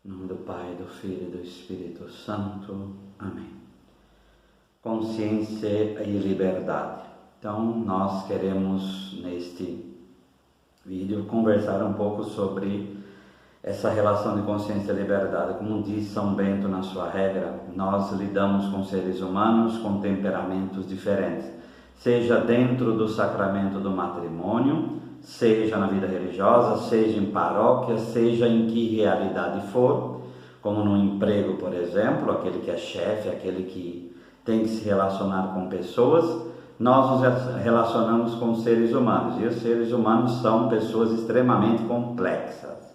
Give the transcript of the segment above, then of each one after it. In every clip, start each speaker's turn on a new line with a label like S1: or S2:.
S1: Em nome do Pai, do Filho e do Espírito Santo. Amém. Consciência e liberdade. Então, nós queremos, neste vídeo, conversar um pouco sobre essa relação de consciência e liberdade. Como diz São Bento na sua regra, nós lidamos com seres humanos com temperamentos diferentes, seja dentro do sacramento do matrimônio, seja na vida religiosa, seja em paróquia, seja em que realidade for, como no emprego, por exemplo, aquele que é chefe, aquele que tem que se relacionar com pessoas, nós nos relacionamos com seres humanos, e os seres humanos são pessoas extremamente complexas.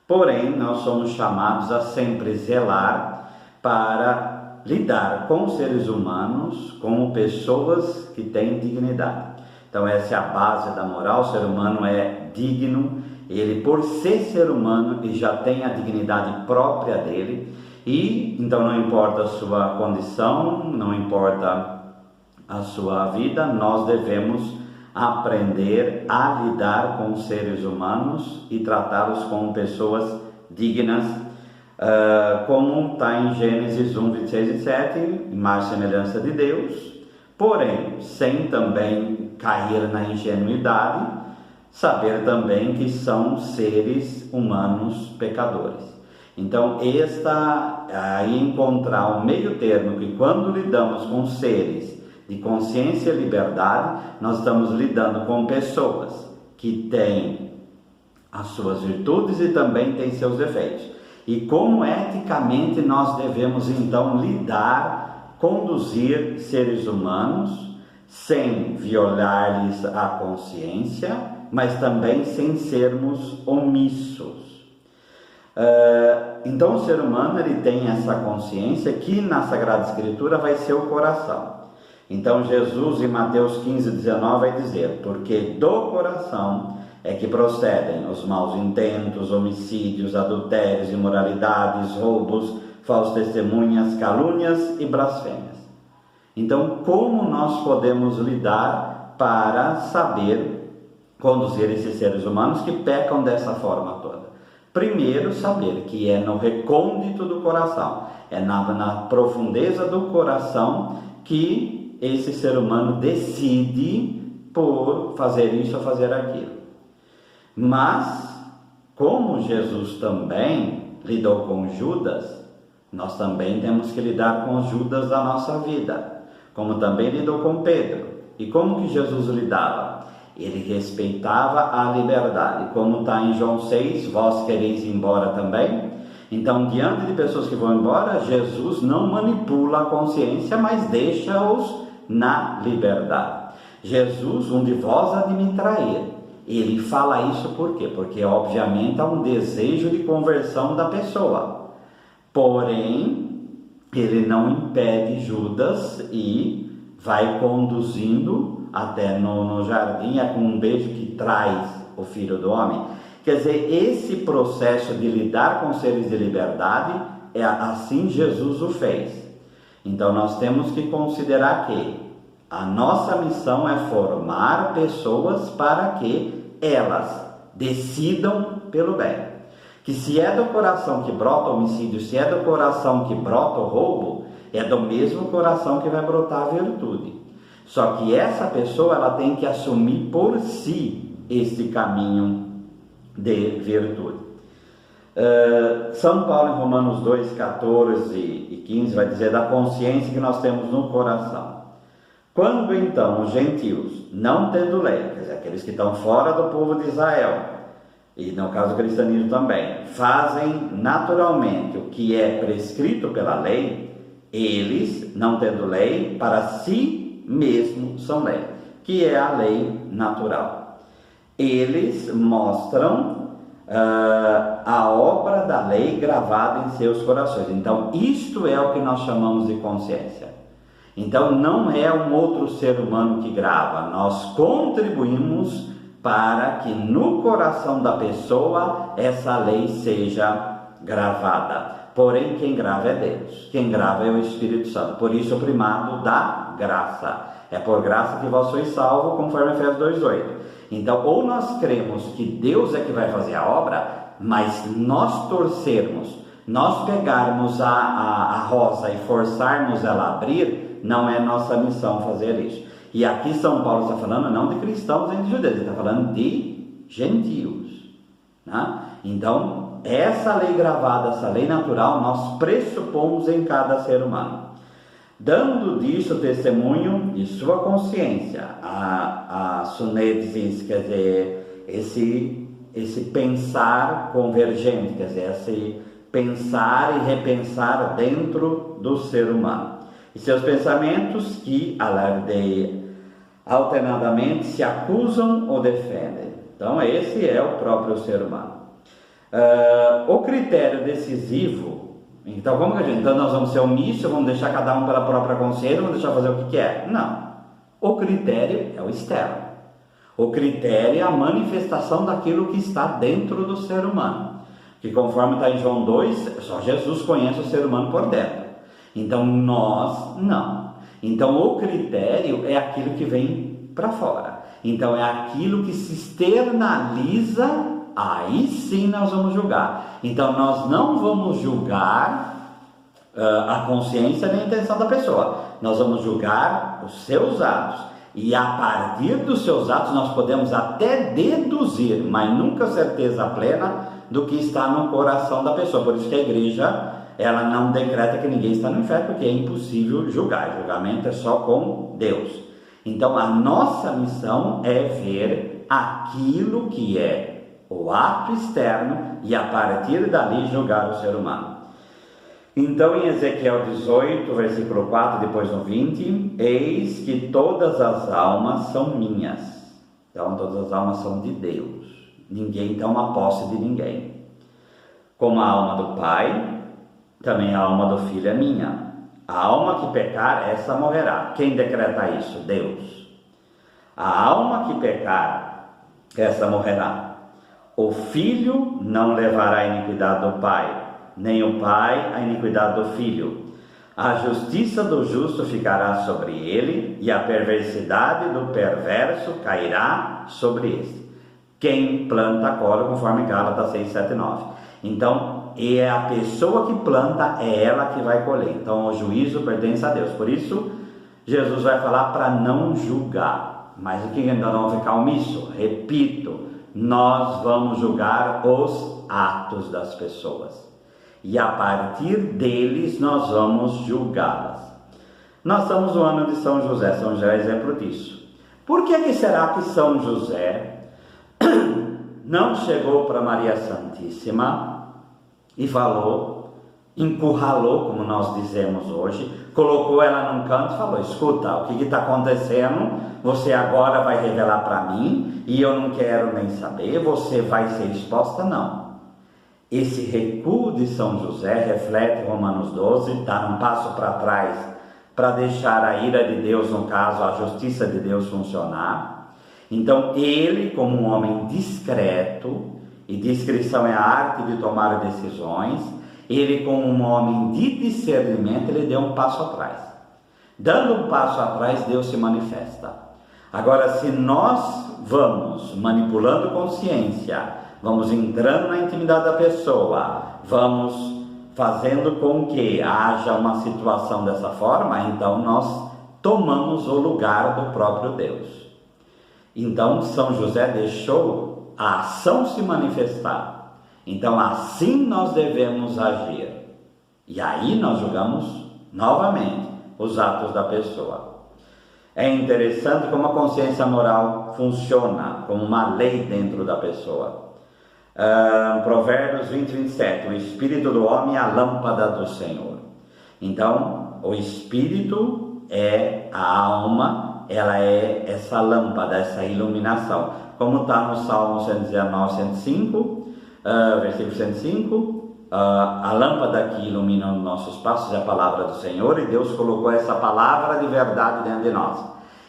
S1: Porém, nós somos chamados a sempre zelar para lidar com seres humanos como pessoas que têm dignidade. Então essa é a base da moral. O ser humano é digno, ele por ser humano ele já tem a dignidade própria dele, e então não importa a sua condição, não importa a sua vida, nós devemos aprender a lidar com os seres humanos e tratá-los como pessoas dignas, como está em Gênesis 1, 26 e 7, imagem e semelhança de Deus, porém sem também cair na ingenuidade, saber também que são seres humanos pecadores. Então, aí encontrar um meio termo, que quando lidamos com seres de consciência e liberdade, nós estamos lidando com pessoas que têm as suas virtudes e também têm seus defeitos. E como eticamente nós devemos então lidar, conduzir seres humanos, sem violar-lhes a consciência, mas também sem sermos omissos. Então o ser humano ele tem essa consciência que na Sagrada Escritura vai ser o coração. Então Jesus em Mateus 15, 19 vai dizer: porque do coração é que procedem os maus intentos, homicídios, adultérios, imoralidades, roubos, falsas testemunhas, calúnias e blasfêmias. Então, como nós podemos lidar para saber conduzir esses seres humanos que pecam dessa forma toda? Primeiro, saber que é no recôndito do coração, é na profundeza do coração que esse ser humano decide por fazer isso ou fazer aquilo. Mas, como Jesus também lidou com Judas, nós também temos que lidar com os Judas da nossa vida, como também lidou com Pedro. E como que Jesus lidava? Ele respeitava a liberdade, como está em João 6, vós quereis ir embora também? Então, diante de pessoas que vão embora, Jesus não manipula a consciência, mas deixa-os na liberdade. Jesus, um de vós há de me trair. Ele fala isso por quê? Porque obviamente há um desejo de conversão da pessoa. Porém, ele não impede Judas e vai conduzindo até no jardim, é com um beijo que traz o Filho do Homem. Quer dizer, esse processo de lidar com seres de liberdade, é assim Jesus o fez. Então nós temos que considerar que a nossa missão é formar pessoas para que elas decidam pelo bem. Que se é do coração que brota o homicídio, se é do coração que brota o roubo, é do mesmo coração que vai brotar a virtude. Só que essa pessoa ela tem que assumir por si este caminho de virtude. São Paulo em Romanos 2, 14 e 15 vai dizer da consciência que nós temos no coração. Quando então os gentios, não tendo lei, quer dizer, aqueles que estão fora do povo de Israel, e no caso do cristianismo também, fazem naturalmente o que é prescrito pela lei, eles, não tendo lei, para si mesmos são lei, que é a lei natural. Eles mostram a obra da lei gravada em seus corações. Então, isto é o que nós chamamos de consciência. Então, não é um outro ser humano que grava, nós contribuímos para que no coração da pessoa essa lei seja gravada. Porém, quem grava é Deus, quem grava é o Espírito Santo. Por isso, o primado da graça. É por graça que vós sois salvos, conforme Efésios 2,8. Então, ou nós cremos que Deus é que vai fazer a obra, Mas nós torcermos, nós pegarmos a rosa e forçarmos ela a abrir, não é nossa missão fazer isso. E aqui São Paulo está falando não de cristãos nem de judeus, ele está falando de gentios, né? Então, essa lei gravada, essa lei natural, nós pressupomos em cada ser humano, dando disso testemunho de sua consciência. A sunesis, quer dizer, esse pensar convergente, quer dizer, esse pensar e repensar dentro do ser humano. E seus pensamentos que alternadamente se acusam ou defendem. Então, esse é o próprio ser humano. O critério decisivo, então como que então nós vamos ser omissos, vamos deixar cada um pela própria consciência, vamos deixar fazer o que quer? Não. O critério é o externo. O critério é a manifestação daquilo que está dentro do ser humano. Que conforme está em João 2, só Jesus conhece o ser humano por dentro. Então nós não. Então o critério é aquilo que vem para fora. Então é aquilo que se externaliza, aí sim nós vamos julgar. Então nós não vamos julgar a consciência nem a intenção da pessoa. Nós vamos julgar os seus atos. E a partir dos seus atos nós podemos até deduzir, mas nunca certeza plena do que está no coração da pessoa. Por isso que a igreja, ela não decreta que ninguém está no inferno, porque é impossível julgar. Julgamento é só com Deus. Então a nossa missão é ver aquilo que é o ato externo e a partir dali julgar o ser humano. Então em Ezequiel 18, versículo 4, depois no 20, eis que todas as almas são minhas. Então todas as almas são de Deus. Ninguém toma posse de ninguém. Como a alma do Pai, também a alma do Filho é minha. A alma que pecar, essa morrerá. Quem decreta isso? Deus. A alma que pecar, essa morrerá. O Filho não levará a iniquidade do Pai, nem o Pai a iniquidade do Filho. A justiça do justo ficará sobre ele, e a perversidade do perverso cairá sobre este. Quem planta colhe, conforme Gálatas 6, 7, 9. Então, é a pessoa que planta, é ela que vai colher. Então, o juízo pertence a Deus. Por isso, Jesus vai falar para não julgar. Mas o que ainda não vai ficar omisso? Repito, nós vamos julgar os atos das pessoas. E a partir deles nós vamos julgá-las. Nós estamos no ano de São José. São José é exemplo disso. Por que será que São José não chegou para Maria Santíssima e falou, encurralou, como nós dizemos hoje, colocou ela num canto e falou, escuta, o que está acontecendo, você agora vai revelar para mim e eu não quero nem saber, você vai ser exposta? Não. Esse recuo de São José reflete Romanos 12, dá um passo para trás para deixar a ira de Deus, no caso a justiça de Deus, funcionar. Então ele, como um homem discreto, e discrição é a arte de tomar decisões, ele, como um homem de discernimento, ele deu um passo atrás. Dando um passo atrás, Deus se manifesta. Agora, se nós vamos manipulando consciência, vamos entrando na intimidade da pessoa, vamos fazendo com que haja uma situação dessa forma, então nós tomamos o lugar do próprio Deus. Então São José deixou a ação se manifestar. Então assim nós devemos agir. E aí nós julgamos novamente os atos da pessoa. É interessante como a consciência moral funciona como uma lei dentro da pessoa. Provérbios 20, 27, o espírito do homem é a lâmpada do Senhor. Então, o espírito é a alma, ela é essa lâmpada, essa iluminação. Como está no Salmo 119, 105, versículo 105, a lâmpada que ilumina os nossos passos é a palavra do Senhor, e Deus colocou essa palavra de verdade dentro de nós.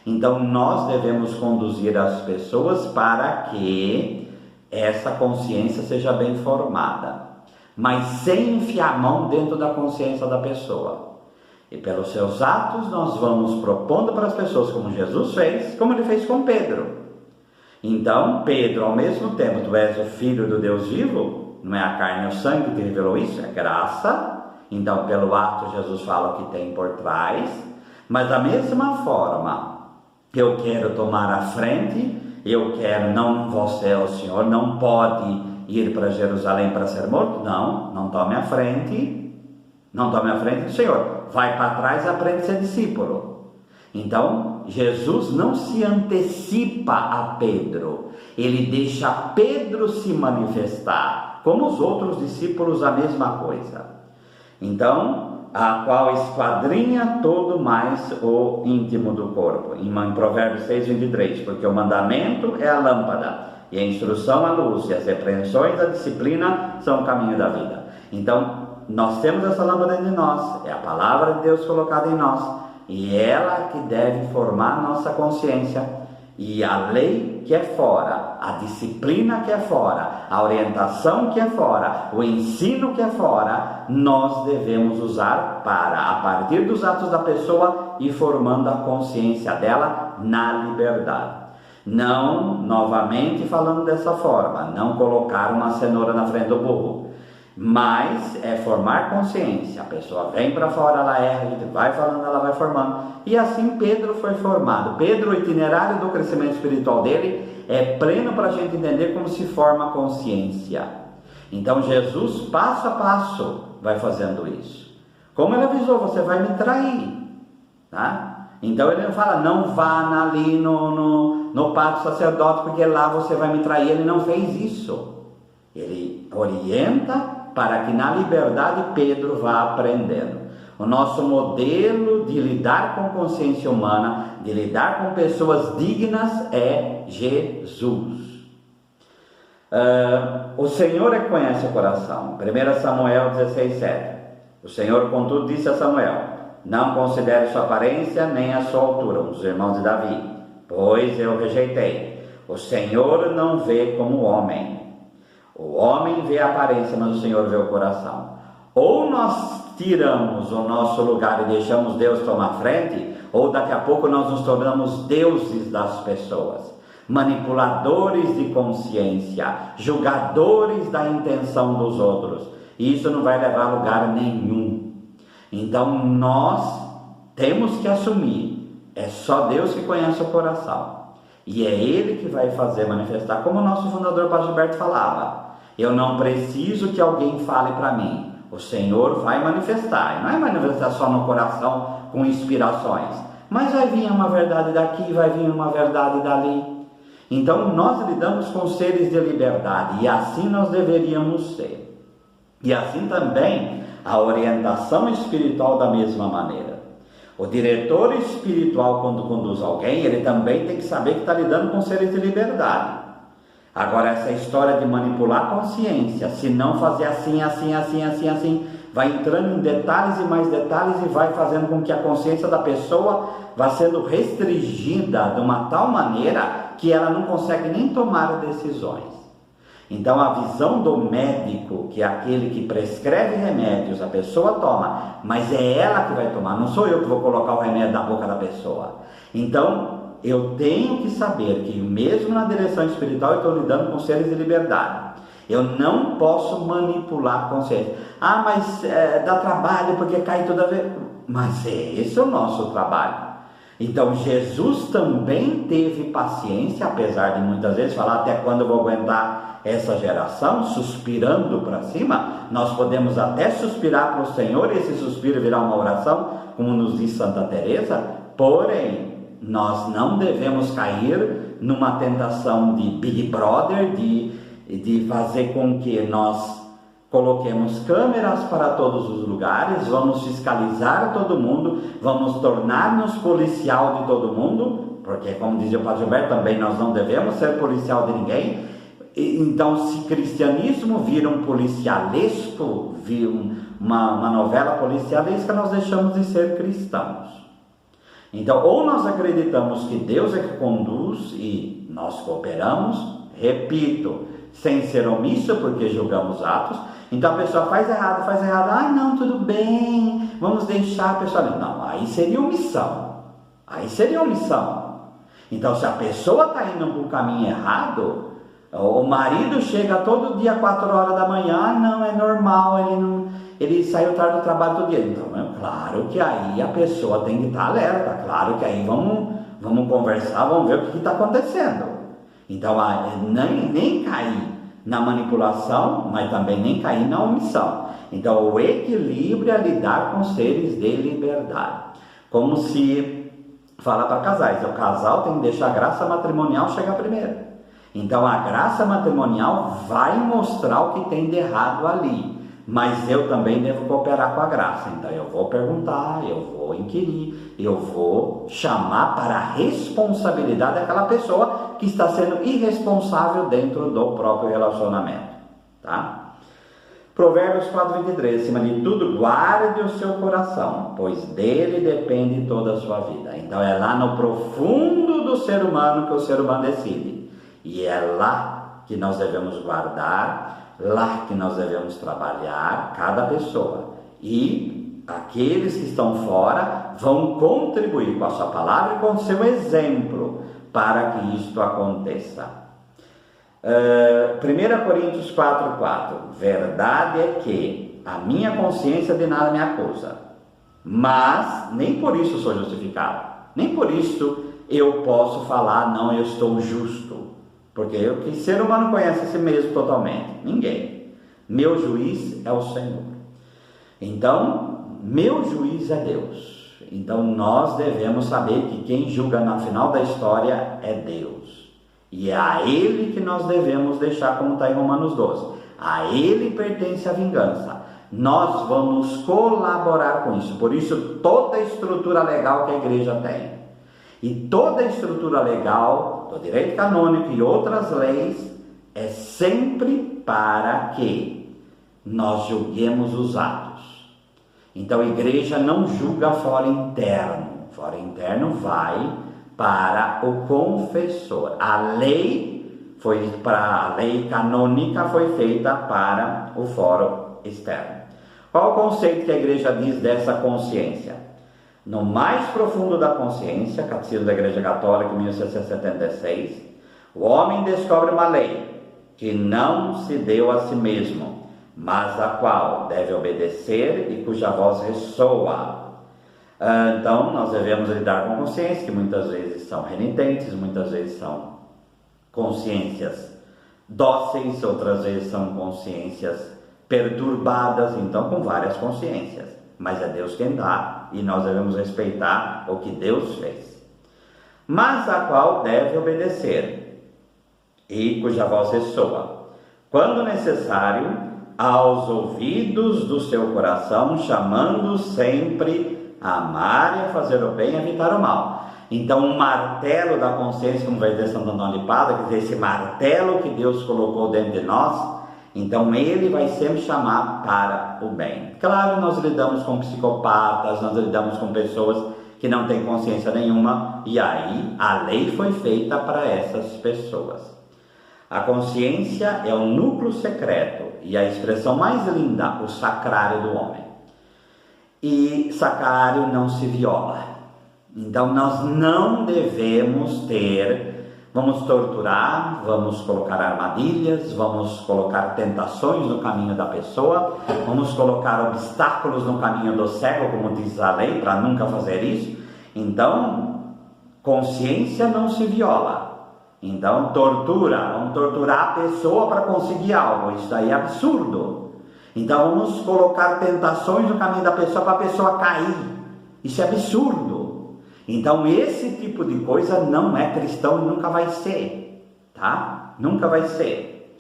S1: Então, nós devemos conduzir as pessoas para que essa consciência seja bem formada, mas sem enfiar a mão dentro da consciência da pessoa. E pelos seus atos nós vamos propondo para as pessoas, como Jesus fez, como ele fez com Pedro. Então Pedro, ao mesmo tempo, tu és o filho do Deus vivo, não é a carne e o sangue que revelou isso, é graça. Então, pelo ato, Jesus fala o que tem por trás. Mas da mesma forma, eu quero tomar a frente, eu quero, não você, o Senhor não pode ir para Jerusalém para ser morto. Não tome a frente, não tome a frente do Senhor. Vai para trás e aprende a ser discípulo. Então, Jesus não se antecipa a Pedro, ele deixa Pedro se manifestar, como os outros discípulos, a mesma coisa. Então, a qual esquadrinha todo mais o íntimo do corpo, em Provérbios 6:23, porque o mandamento é a lâmpada, e a instrução a luz, e as repreensões a disciplina são o caminho da vida. Então, nós temos essa lâmpada de nós, é a palavra de Deus colocada em nós, e ela que deve formar nossa consciência, e a lei que é fora, a disciplina que é fora, a orientação que é fora, o ensino que é fora, nós devemos usar para, a partir dos atos da pessoa, ir formando a consciência dela na liberdade. Não, novamente falando dessa forma, não colocar uma cenoura na frente do burro, mas é formar consciência. A pessoa vem para fora, ela erra, a gente vai falando, ela vai formando. E assim Pedro foi formado. Pedro, o itinerário do crescimento espiritual dele é pleno para a gente entender como se forma a consciência. Então Jesus, passo a passo, vai fazendo isso. Como ele avisou, você vai me trair, tá? Então ele não fala, não vá ali no pátio sacerdote, porque lá você vai me trair. Ele não fez isso. Ele orienta para que na liberdade Pedro vá aprendendo. O nosso modelo de lidar com consciência humana, de lidar com pessoas dignas, é Jesus. O Senhor conhece o coração. 1 Samuel 16:7. O Senhor, contudo, disse a Samuel: não considere sua aparência nem a sua altura, um dos irmãos de Davi, pois eu rejeitei. O Senhor não vê como o homem. O homem vê a aparência, mas o Senhor vê o coração. Ou nós tiramos o nosso lugar e deixamos Deus tomar frente, ou daqui a pouco nós nos tornamos deuses das pessoas, manipuladores de consciência, julgadores da intenção dos outros. E isso não vai levar a lugar nenhum. Então nós temos que assumir, é só Deus que conhece o coração. E é Ele que vai fazer manifestar, como o nosso fundador Padre Gilberto falava. Eu não preciso que alguém fale para mim. O Senhor vai manifestar. E não é manifestar só no coração com inspirações, mas vai vir uma verdade daqui, vai vir uma verdade dali. Então nós lidamos com seres de liberdade, e assim nós deveríamos ser. E assim também a orientação espiritual da mesma maneira. O diretor espiritual, quando conduz alguém, ele também tem que saber que está lidando com seres de liberdade. Agora, essa história de manipular a consciência, se não fazer assim, vai entrando em detalhes e mais detalhes, e vai fazendo com que a consciência da pessoa vá sendo restringida de uma tal maneira que ela não consegue nem tomar decisões. Então a visão do médico, que é aquele que prescreve remédios, a pessoa toma, mas é ela que vai tomar, não sou eu que vou colocar o remédio na boca da pessoa. Então eu tenho que saber que mesmo na direção espiritual eu estou lidando com seres de liberdade. Eu não posso manipular a consciência. Ah, mas dá trabalho porque cai tudo a ver. Mas esse é o nosso trabalho. Então Jesus também teve paciência, apesar de muitas vezes falar, até quando eu vou aguentar essa geração, suspirando para cima. Nós podemos até suspirar para o Senhor, e esse suspiro virar uma oração, como nos diz Santa Teresa. Porém, nós não devemos cair numa tentação de Big Brother, de fazer com que nós coloquemos câmeras para todos os lugares, vamos fiscalizar todo mundo, vamos tornar-nos policial de todo mundo, porque, como dizia o Padre Gilberto, também nós não devemos ser policial de ninguém. Então, se cristianismo vira um policialesco, vira uma novela policialesca, nós deixamos de ser cristãos. Então, ou nós acreditamos que Deus é que conduz e nós cooperamos, repito, sem ser omisso, porque julgamos atos. Então a pessoa faz errado, ah, não, tudo bem, vamos deixar a pessoa. Não, aí seria omissão. Então, se a pessoa está indo para o caminho errado, O marido chega todo dia 4 horas da manhã, não, é normal, ele saiu tarde do trabalho todo dia. Então, é claro que aí a pessoa tem que estar alerta, claro que aí vamos conversar, vamos ver o que está acontecendo. Então, nem cair na manipulação, mas também nem cair na omissão. Então, o equilíbrio é lidar com seres de liberdade. Como se fala para casais, o casal tem que deixar a graça matrimonial chegar primeiro. Então a graça matrimonial vai mostrar o que tem de errado ali, mas eu também devo cooperar com a graça. Então eu vou perguntar, eu vou inquirir, eu vou chamar para a responsabilidade daquela pessoa que está sendo irresponsável dentro do próprio relacionamento, tá? Provérbios 4:23, acima de tudo, guarde o seu coração, pois dele depende toda a sua vida. Então é lá no profundo do ser humano que o ser humano decide. E é lá que nós devemos guardar, lá que nós devemos trabalhar cada pessoa. E aqueles que estão fora vão contribuir com a sua palavra e com o seu exemplo para que isto aconteça. 1 Coríntios 4:4, verdade é que a minha consciência de nada me acusa, mas nem por isso sou justificado, nem por isso eu posso falar, não, eu estou justo, porque que ser humano conhece a si mesmo totalmente? Ninguém. Meu juiz é o Senhor. Então, meu juiz é Deus. Então nós devemos saber que quem julga no final da história é Deus. E é a Ele que nós devemos deixar, como está em Romanos 12. A Ele pertence a vingança. Nós vamos colaborar com isso. Por isso, toda a estrutura legal que a igreja tem, e toda a estrutura legal do direito canônico e outras leis, é sempre para que nós julguemos os atos. Então a igreja não julga fora interno. Fora interno vai para o confessor. A lei canônica foi feita para o fórum externo. Qual o conceito que a igreja diz dessa consciência? No mais profundo da consciência, Catecismo da Igreja Católica, 1676, o homem descobre uma lei que não se deu a si mesmo, mas a qual deve obedecer e cuja voz ressoa. Então, nós devemos lidar com consciências que muitas vezes são renitentes, muitas vezes são consciências dóceis, outras vezes são consciências perturbadas, então com várias consciências. Mas é Deus quem dá e nós devemos respeitar o que Deus fez. Mas a qual deve obedecer e cuja voz ressoa, quando necessário, aos ouvidos do seu coração, chamando sempre a amar e a fazer o bem e a evitar o mal. Então, um martelo da consciência, como vai dizer Santo Antônio de Pádua, quer dizer, esse martelo que Deus colocou dentro de nós, então ele vai sempre chamar para o bem. Claro, nós lidamos com psicopatas, nós lidamos com pessoas que não têm consciência nenhuma, e aí a lei foi feita para essas pessoas. A consciência é o núcleo secreto e a expressão mais linda, o sacrário do homem. E sacrário não se viola. Então nós não devemos vamos torturar, vamos colocar armadilhas, vamos colocar tentações no caminho da pessoa, vamos colocar obstáculos no caminho do cego, como diz a lei, para nunca fazer isso. Então, consciência não se viola. Então, vamos torturar a pessoa para conseguir algo, isso aí é absurdo. Então, vamos colocar tentações no caminho da pessoa para a pessoa cair, isso é absurdo. Então esse tipo de coisa não é cristão e nunca vai ser, tá? Nunca vai ser.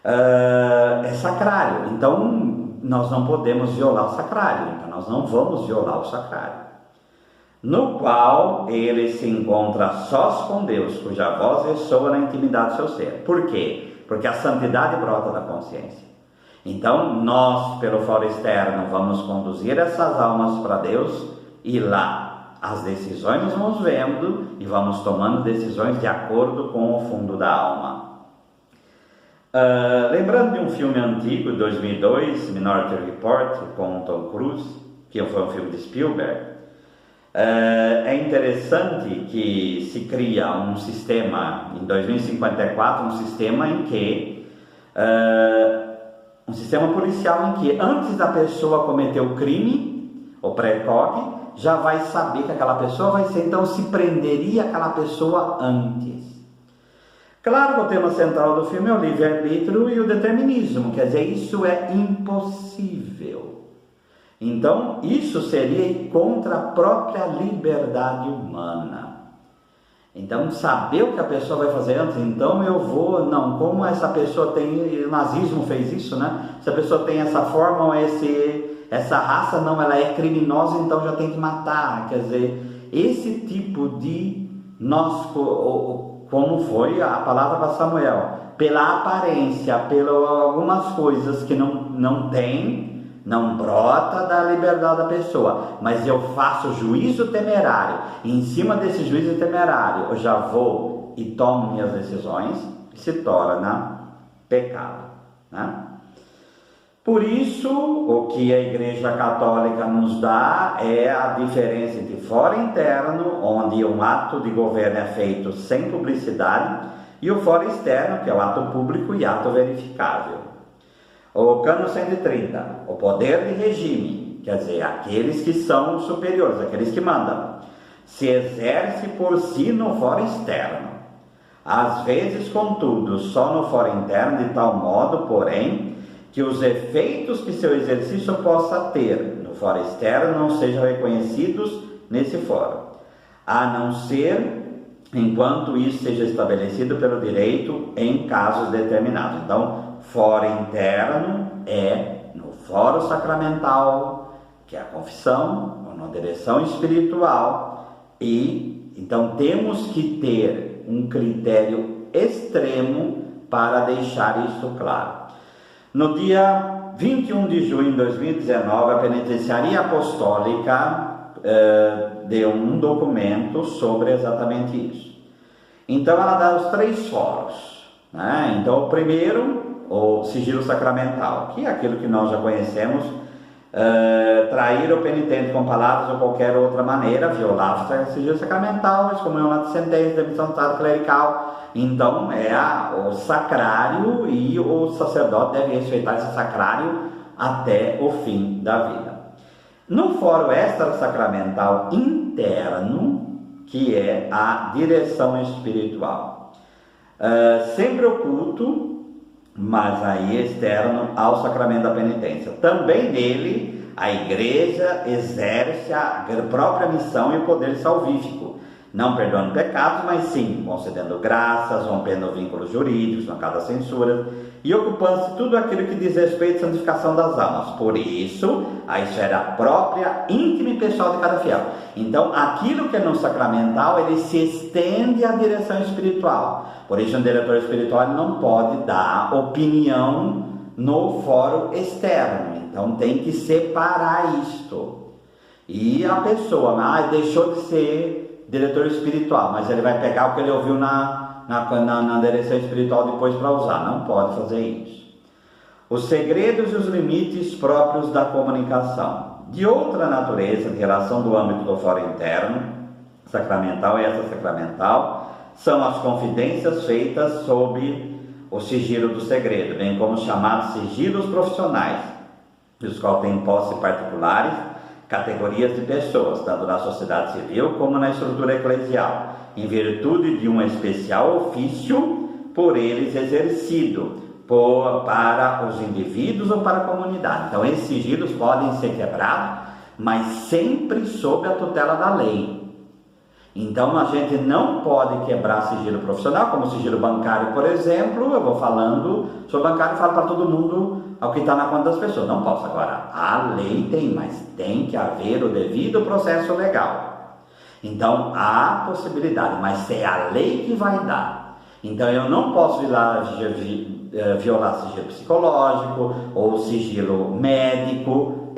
S1: É sacrário, então nós não podemos violar o sacrário, então nós não vamos violar o sacrário. No qual ele se encontra sós com Deus, cuja voz ressoa na intimidade do seu ser. Por quê? Porque a santidade brota da consciência. Então nós, pelo foro externo, vamos conduzir essas almas para Deus e lá as decisões nós vamos vendo e vamos tomando decisões de acordo com o fundo da alma. Lembrando de um filme antigo, de 2002, Minority Report, com Tom Cruise, que foi um filme de Spielberg, É interessante que se cria um sistema, em 2054, um sistema em que, um sistema policial em que antes da pessoa cometer o crime, o pré-COG, já vai saber que aquela pessoa vai ser, então se prenderia aquela pessoa antes. Claro que o tema central do filme é o livre-arbítrio e o determinismo, quer dizer, isso é impossível. Então, isso seria contra a própria liberdade humana. Então, saber o que a pessoa vai fazer antes, então eu vou, não, como essa pessoa tem, o nazismo fez isso, né? Se a pessoa tem essa forma ou essa raça, não, ela é criminosa, então já tem que matar. Quer dizer, esse tipo de como foi a palavra para Samuel, pela aparência, pelas algumas coisas que não brota da liberdade da pessoa, mas eu faço juízo temerário, e em cima desse juízo temerário eu já vou e tomo minhas decisões, se torna pecado, né? Por isso, o que a Igreja Católica nos dá é a diferença entre foro interno, onde um ato de governo é feito sem publicidade, e o foro externo, que é o ato público e ato verificável. O cano 130, o poder de regime, quer dizer, aqueles que são superiores, aqueles que mandam, se exerce por si no foro externo. Às vezes, contudo, só no foro interno, de tal modo, porém, que os efeitos que seu exercício possa ter no foro externo não sejam reconhecidos nesse foro, a não ser enquanto isso seja estabelecido pelo direito em casos determinados. Então, foro interno é no foro sacramental, que é a confissão, ou na direção espiritual, e então temos que ter um critério extremo para deixar isso claro. No dia 21 de junho de 2019, a Penitenciaria Apostólica deu um documento sobre exatamente isso. Então, ela dá os 3 foros, né? Então, o primeiro, o sigilo sacramental, que é aquilo que nós já conhecemos, trair o penitente com palavras ou qualquer outra maneira, violar o sigilo sacramental, excomunhão de sentença, demissão do estado clerical. Então é o sacrário, e o sacerdote deve respeitar esse sacrário até o fim da vida. No foro extra-sacramental interno, que é a direção espiritual, sempre oculto, mas aí externo ao sacramento da penitência. Também nele a Igreja exerce a própria missão e o poder salvífico, não perdoando pecados, mas sim concedendo graças, rompendo vínculos jurídicos, no caso da censura, e ocupando-se tudo aquilo que diz respeito à santificação das almas. Por isso, a esfera própria, íntima e pessoal de cada fiel. Então, aquilo que é no sacramental, ele se estende à direção espiritual. Por isso, um diretor espiritual não pode dar opinião no foro externo. Então, tem que separar isto. E a pessoa, deixou de ser diretor espiritual, mas ele vai pegar o que ele ouviu na direção espiritual depois para usar. Não pode fazer isso. Os segredos e os limites próprios da comunicação. De outra natureza, de relação do âmbito do foro interno, sacramental e extra-sacramental, são as confidências feitas sob o sigilo do segredo, bem como os chamados sigilos profissionais, dos quais têm posse particulares, categorias de pessoas, tanto na sociedade civil como na estrutura eclesial, em virtude de um especial ofício por eles exercido para os indivíduos ou para a comunidade. Então, esses sigilos podem ser quebrados, mas sempre sob a tutela da lei. Então, a gente não pode quebrar sigilo profissional, como sigilo bancário, por exemplo. Eu vou falando, sou bancário e falo para todo mundo ao que está na conta das pessoas. Não posso agora. A lei tem, mas tem que haver o devido processo legal. Então, há possibilidade, mas é a lei que vai dar. Então, eu não posso violar sigilo psicológico ou sigilo médico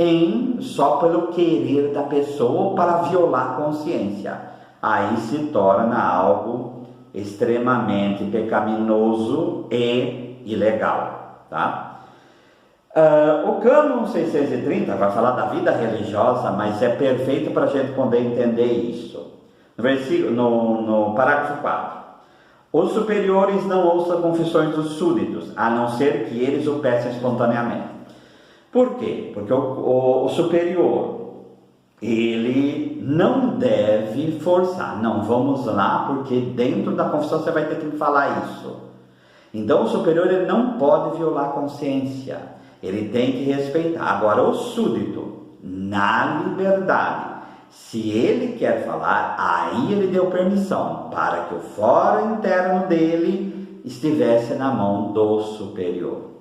S1: só pelo querer da pessoa ou para violar a consciência. Aí se torna algo extremamente pecaminoso e ilegal, tá? O cânon 630 vai falar da vida religiosa, mas é perfeito para a gente poder entender isso. No parágrafo 4. Os superiores não ouçam confissões dos súditos, a não ser que eles o peçam espontaneamente. Por quê? Porque o superior, ele não deve forçar. Não, vamos lá, porque dentro da confissão você vai ter que me falar isso. Então o superior, ele não pode violar a consciência. Ele tem que respeitar. Agora o súdito, na liberdade, se ele quer falar, aí ele deu permissão para que o foro interno dele estivesse na mão do superior.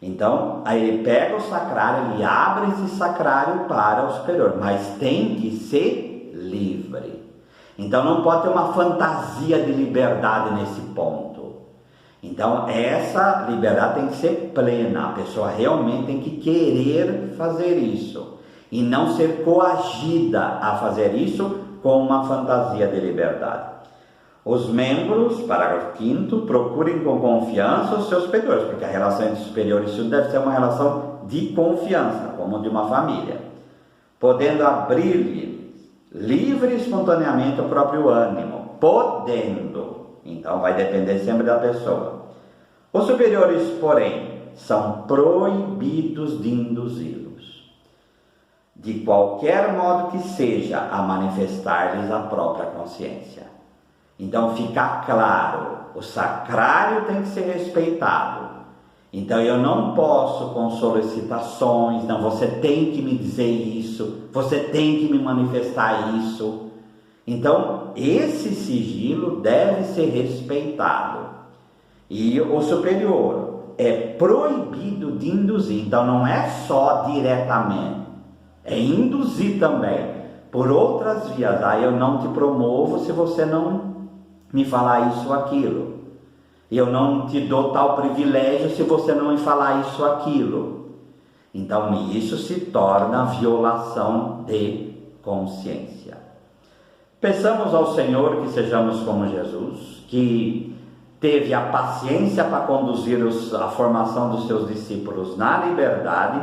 S1: Então, aí ele pega o sacrário, ele abre esse sacrário para o superior, mas tem que ser livre. Então não pode ter uma fantasia de liberdade nesse ponto. Então essa liberdade tem que ser plena, a pessoa realmente tem que querer fazer isso e não ser coagida a fazer isso com uma fantasia de liberdade. Os membros, parágrafo 5º, procurem com confiança os seus superiores, porque a relação entre superior e súdito deve ser uma relação de confiança, como de uma família, podendo abrir-lhe livre e espontaneamente o próprio ânimo, podendo. Então vai depender sempre da pessoa. Os superiores, porém, são proibidos de induzi-los, de qualquer modo que seja, a manifestar-lhes a própria consciência. Então fica claro, o sacrário tem que ser respeitado. Então eu não posso com solicitações, não, você tem que me dizer isso, você tem que me manifestar isso. Então, esse sigilo deve ser respeitado. E o superior é proibido de induzir. Então, não é só diretamente, é induzir também, por outras vias. Aí eu não te promovo se você não me falar isso ou aquilo. Eu não te dou tal privilégio se você não me falar isso ou aquilo. Então, isso se torna violação de consciência. Peçamos ao Senhor que sejamos como Jesus, que teve a paciência para conduzir a formação dos seus discípulos na liberdade,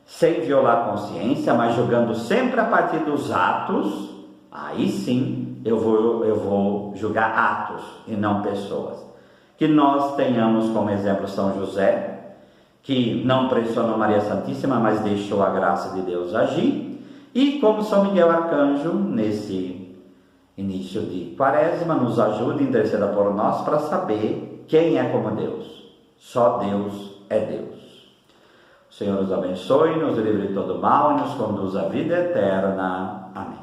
S1: sem violar a consciência, mas julgando sempre a partir dos atos. Aí sim eu vou julgar atos e não pessoas. Que nós tenhamos como exemplo São José, que não pressionou Maria Santíssima, mas deixou a graça de Deus agir, e como São Miguel Arcanjo, nesse início de Quaresma, nos ajude e interceda por nós para saber quem é como Deus. Só Deus é Deus. O Senhor nos abençoe, nos livre de todo mal e nos conduz à vida eterna. Amém.